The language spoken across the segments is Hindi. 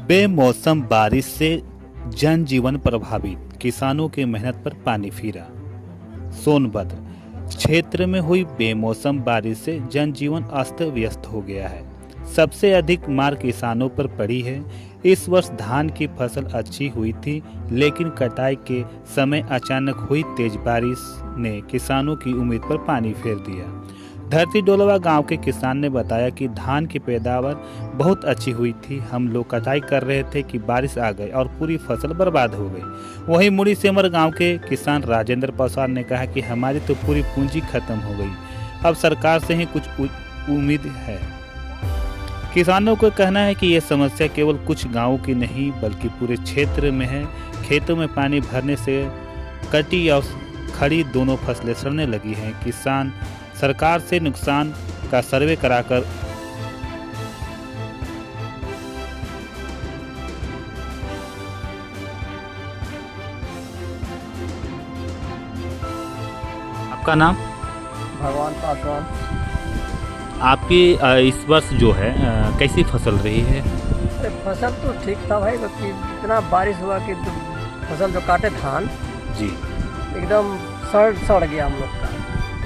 बेमौसम बारिश से जनजीवन प्रभावित, किसानों की मेहनत पर पानी फिरा। सोनभद्र क्षेत्र में हुई बेमौसम बारिश से जनजीवन अस्त व्यस्त हो गया है। सबसे अधिक मार किसानों पर पड़ी है। इस वर्ष धान की फसल अच्छी हुई थी, लेकिन कटाई के समय अचानक हुई तेज बारिश ने किसानों की उम्मीद पर पानी फेर दिया। धरती डोलवा गांव के किसान ने बताया कि धान की पैदावार बहुत अच्छी हुई थी। हम लोग कटाई कर रहे थे कि बारिश आ गई और पूरी फसल बर्बाद हो गई। वहीं मुड़ी सेमर गांव के किसान राजेंद्र पासवान ने कहा कि हमारी तो पूरी पूंजी खत्म हो गई, अब सरकार से ही कुछ उम्मीद है। किसानों को कहना है कि यह समस्या केवल कुछ गांवों की नहीं बल्कि पूरे क्षेत्र में है। खेतों में पानी भरने से कटी और खड़ी दोनों फसलें सड़ने लगी हैं। किसान सरकार से नुकसान का सर्वे कराकर आपका नाम? भगवान पासवान। आपकी इस वर्ष जो है कैसी फसल रही है? अरे फसल तो ठीक था भाई, बाकी इतना बारिश हुआ कि फसल जो काटे धान जी एकदम सड़ गया हम लोग का।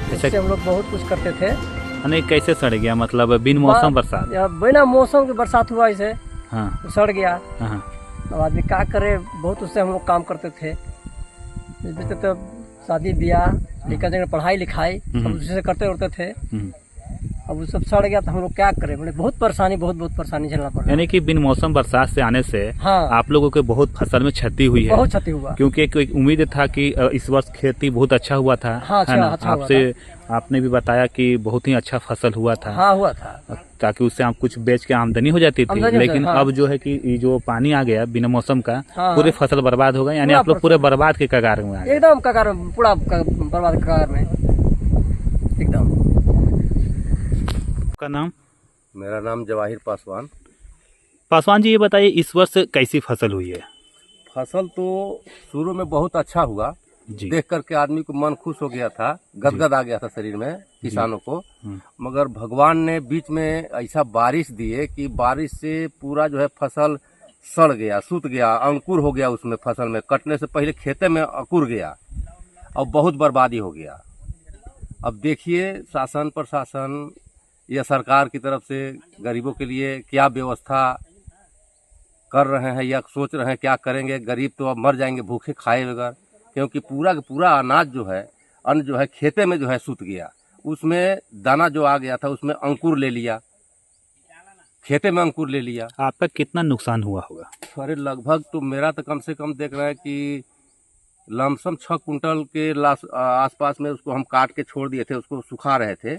ऐसा इससे हम लोग बहुत कुछ करते थे। नहीं, कैसे सड़ गया? मतलब बिन मौसम बरसात? या बिना मौसम के बरसात हुआ इसे हाँ तो सड़ गया। हाँ। अब आदमी क्या करे, बहुत उससे हम लोग काम करते थे। इस बीच तो शादी ब्याह लेकर जगह पढ़ाई लिखाई सब उसी से करते उड़ते थे। अब वो सब सड़ गया तो हम लोग क्या करें, बोले बहुत परेशानी झेलना पड़ रहा। यानी कि बिन मौसम बरसात से आने से हाँ, आप लोगों के बहुत फसल में क्षति हुई है। बहुत क्षति हुआ, क्योंकि एक उम्मीद था कि इस वर्ष खेती बहुत अच्छा हुआ था। हाँ, है ना? अच्छा आपसे आपने भी बताया कि बहुत ही अच्छा फसल हुआ था। हाँ हुआ था, ताकि उससे आप कुछ बेच के आमदनी हो जाती थी। लेकिन हाँ। अब जो है कि ये जो पानी आ गया बिना मौसम का, हाँ, पूरी फसल बर्बाद हो गई। यानी आप लोग पूरे बर्बाद के कगार में आ गए। एकदम कगार में, पूरा बर्बाद कगार में एकदम। आपका नाम? मेरा नाम जवाहिर पासवान। पासवान जी, ये बताइए इस वर्ष कैसी फसल हुई है? फसल तो शुरू में बहुत अच्छा हुआ, देख करके आदमी को मन खुश हो गया था, गदगद आ गया था शरीर में किसानों को। मगर भगवान ने बीच में ऐसा बारिश दिए कि बारिश से पूरा जो है फसल सड़ गया, सूत गया, अंकुर हो गया उसमें। फसल में कटने से पहले खेते में अंकुर गया और बहुत बर्बादी हो गया। अब देखिए शासन प्रशासन या सरकार की तरफ से गरीबों के लिए क्या व्यवस्था कर रहे हैं या सोच रहे हैं क्या करेंगे। गरीब तो अब मर जाएंगे भूखे खाए बगैर, क्योंकि पूरा का पूरा अनाज जो है, अन्न जो है खेते में जो है सूत गया। उसमें दाना जो आ गया था उसमें अंकुर ले लिया, खेते में अंकुर ले लिया। आपका कितना नुकसान हुआ होगा? अरे लगभग तो मेरा तो कम से कम देख रहे हैं कि लमसम 6 कुंटल के आसपास में उसको हम काट के छोड़ दिए थे, उसको सुखा रहे थे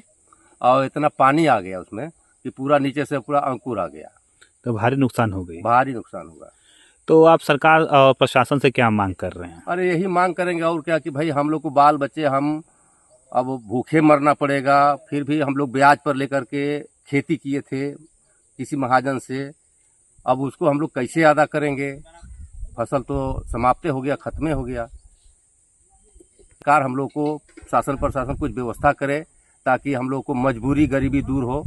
और इतना पानी आ गया उसमें कि पूरा नीचे से पूरा अंकुर आ गया। तो भारी नुकसान हो गई। भारी नुकसान हुआ। तो आप सरकार और प्रशासन से क्या मांग कर रहे हैं? अरे यही मांग करेंगे और क्या कि भाई हम लोग को बाल बच्चे, हम अब भूखे मरना पड़ेगा। फिर भी हम लोग ब्याज पर लेकर के खेती किए थे किसी महाजन से, अब उसको हम लोग कैसे अदा करेंगे? फसल तो समाप्त हो गया, खत्म हो गया। सरकार हम लोग को, शासन प्रशासन कुछ व्यवस्था करे ताकि हम लोग को मजबूरी गरीबी दूर हो।